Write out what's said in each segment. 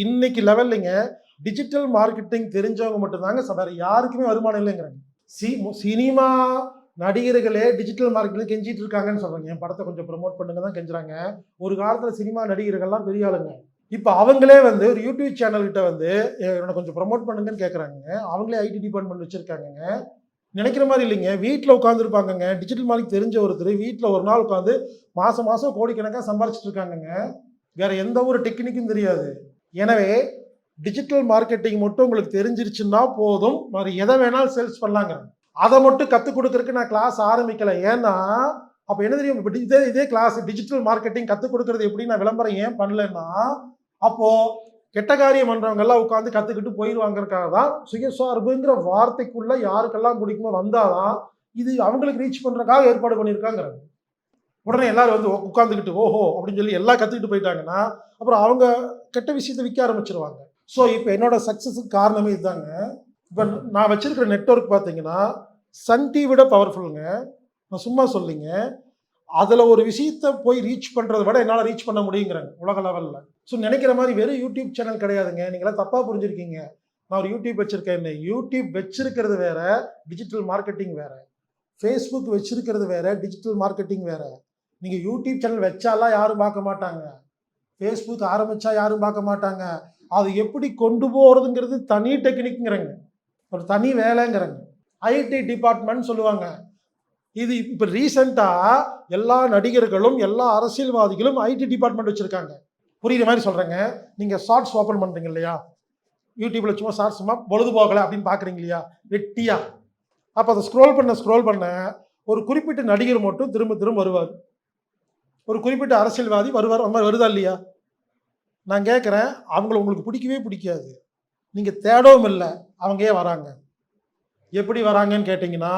இன்னைக்கு லெவல்லைங்க digital marketing தெரிஞ்சவங்க மட்டும்தாங்க வேற யாருக்குமே வருமானம் இல்லைங்கிறாங்க. சினிமா நடிகர்களே டிஜிட்டல் மார்க்கெட்டிங் கெஞ்சிட்டு இருக்காங்கன்னு சொல்றாங்க. என் படத்தை கொஞ்சம் ப்ரமோட் பண்ணுங்க தான் கெஞ்சுறாங்க. ஒரு காலத்துல சினிமா நடிகர்கள்லாம் பெரிய ஆளுங்க. இப்போ அவங்களே வந்து ஒரு யூடியூப் சேனல் கிட்ட வந்து என்னோட கொஞ்சம் ப்ரமோட் பண்ணுங்கன்னு கேட்குறாங்க. அவங்களே ஐடி டிபார்ட்மெண்ட் வச்சிருக்காங்க. நினைக்கிற மாதிரி இல்லைங்க. வீட்டில் உட்காந்துருப்பாங்கங்க. டிஜிட்டல் மார்க்கெட் தெரிஞ்ச ஒருத்தர் வீட்டில் ஒரு நாள் உட்காந்து மாசம் மாசம் கோடிக்கணக்காக சம்பாரிச்சிட்டு இருக்காங்கங்க. வேற எந்த ஒரு டெக்னிக்கும் தெரியாது. எனவே டிஜிட்டல் மார்க்கெட்டிங் மட்டும் உங்களுக்கு தெரிஞ்சிருச்சுன்னா போதும், வேறு எதை வேணாலும் சேல்ஸ் பண்ணலாங்க. அதை மட்டும் கற்றுக் கொடுக்கறதுக்கு நான் கிளாஸ் ஆரம்பிக்கல. ஏன்னா அப்போ என்ன தெரியும், இதே கிளாஸ் டிஜிட்டல் மார்க்கெட்டிங் கற்றுக் கொடுக்கறது எப்படி நான் விளம்பரம் ஏன் பண்ணலன்னா, அப்போ கெட்ட காரியம் பண்றவங்க எல்லாம் உட்காந்து கத்துக்கிட்டு போயிடுவாங்கிறதுக்காக தான் சுயசார்புங்கிற வார்த்தைக்குள்ள யாருக்கெல்லாம் பிடிக்குமோ வந்தாதான் இது அவங்களுக்கு ரீச் பண்றதுக்காக ஏற்பாடு பண்ணியிருக்காங்கிறது. உடனே எல்லாரும் வந்து உட்காந்துக்கிட்டு ஓஹோ அப்படின்னு சொல்லி எல்லாம் கற்றுக்கிட்டு போயிட்டாங்கன்னா அப்புறம் அவங்க கெட்ட விஷயத்தை விற்க ஆரம்பிச்சிருவாங்க. ஸோ இப்போ என்னோட சக்ஸஸுக்கு காரணமே இதுதாங்க. இப்போ நான் வச்சிருக்கிற நெட்வொர்க் பார்த்தீங்கன்னா சன் டிவியோட பவர்ஃபுல்லுங்க. நான் சும்மா சொல்லிங்க, அதில் ஒரு விஷயத்தை போய் ரீச் பண்ணுறதை விட என்னால் ரீச் பண்ண முடியுங்கிறாங்க உலக லெவலில். ஸோ நினைக்கிற மாதிரி வெறும் யூடியூப் சேனல் கிடையாதுங்க. நீங்களாம் தப்பாக புரிஞ்சிருக்கீங்க. நான் ஒரு யூடியூப் வச்சுருக்கேன். யூடியூப் வச்சிருக்கிறது வேற, டிஜிட்டல் மார்க்கெட்டிங் வேற. ஃபேஸ்புக் வச்சிருக்கிறது வேற, டிஜிட்டல் மார்க்கெட்டிங் வேற. நீங்கள் யூடியூப் சேனல் வச்சாலாம் யாரும் பார்க்க மாட்டாங்க. ஃபேஸ்புக் ஆரம்பித்தா யாரும் பார்க்க மாட்டாங்க. அது எப்படி கொண்டு போகிறதுங்கிறது தனி டெக்னிக்ங்கிறாங்க, ஒரு தனி வேலைங்கிறாங்க. ஐடி டிபார்ட்மெண்ட் சொல்லுவாங்க. இது இப்போ ரீசெண்டாக எல்லா நடிகர்களும் எல்லா அரசியல்வாதிகளும் ஐடி டிபார்ட்மெண்ட் வச்சுருக்காங்க. புரியுற மாதிரி சொல்கிறேங்க. நீங்கள் ஷார்ட்ஸ் ஓப்பன் பண்ணுறீங்க இல்லையா, யூடியூப்பில் சும்மா ஷார்ட்ஸ் சும்மா பொழுது போகலை அப்படின்னு பார்க்குறீங்க இல்லையா வெட்டியா. அப்போ அதை ஸ்க்ரோல் பண்ண ஒரு குறிப்பிட்ட நடிகர் மட்டும் திரும்ப வருவார். ஒரு குறிப்பிட்ட அரசியல்வாதி வருவார். அந்த மாதிரி வருதா இல்லையா? நான் கேட்குறேன், அவங்கள உங்களுக்கு பிடிக்கவே பிடிக்காது, நீங்கள் தேடவும் இல்லை, அவங்க ஏன் வராங்க? எப்படி வராங்கன்னு கேட்டிங்கன்னா,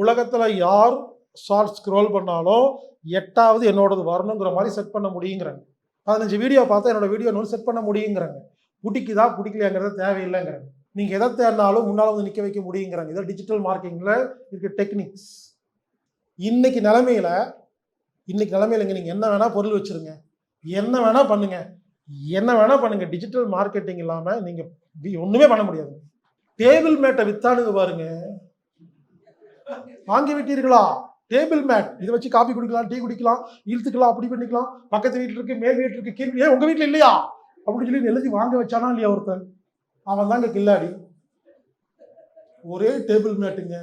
உலகத்தில் யார் ஷார்ட் ஸ்க்ரோல் பண்ணாலும் 8வது என்னோடது வரணுங்கிற மாதிரி செட் பண்ண முடியுங்கிறாங்க. 15 வீடியோ பார்த்தா என்னோட வீடியோ இன்னொரு செட் பண்ண முடியுங்கிறாங்க. பிடிக்குதா பிடிக்கலையாங்கிறத தேவையில்லைங்கிறாங்க. நீங்கள் எதை தேடினாலும் முன்னால் வந்து நிற்க வைக்க முடியுங்கிறாங்க. இதை டிஜிட்டல் மார்க்கெட்டிங்கில் இருக்க டெக்னிக்ஸ். இன்னைக்கு நிலைமையிலங்க நீங்கள் என்ன வேணால் பொருள் வச்சுருங்க, என்ன வேணால் பண்ணுங்க, டிஜிட்டல் மார்க்கெட்டிங் இல்லாமல் நீங்கள் ஒன்றுமே பண்ண முடியாது. டேபிள் மேட்டை வித்தானுங்க பாருங்க. வாங்கி விட்டீர்களா? டேபிள் மேட், இதை வச்சு காபி குடிக்கலாம், டீ குடிக்கலாம், இழுத்துக்கலாம், அப்படி பண்ணிக்கலாம். பக்கத்து வீட்டில் இருக்கு, மேல் வீட்டில் இருக்கு, கீழ் ஏன் உங்க வீட்டில் இல்லையா அப்படின்னு சொல்லி எழுதி வாங்க வச்சானா இல்லையா ஒருத்தன்? அவன் தாங்க கில்லாடி. ஒரே டேபிள் மேட்டுங்க.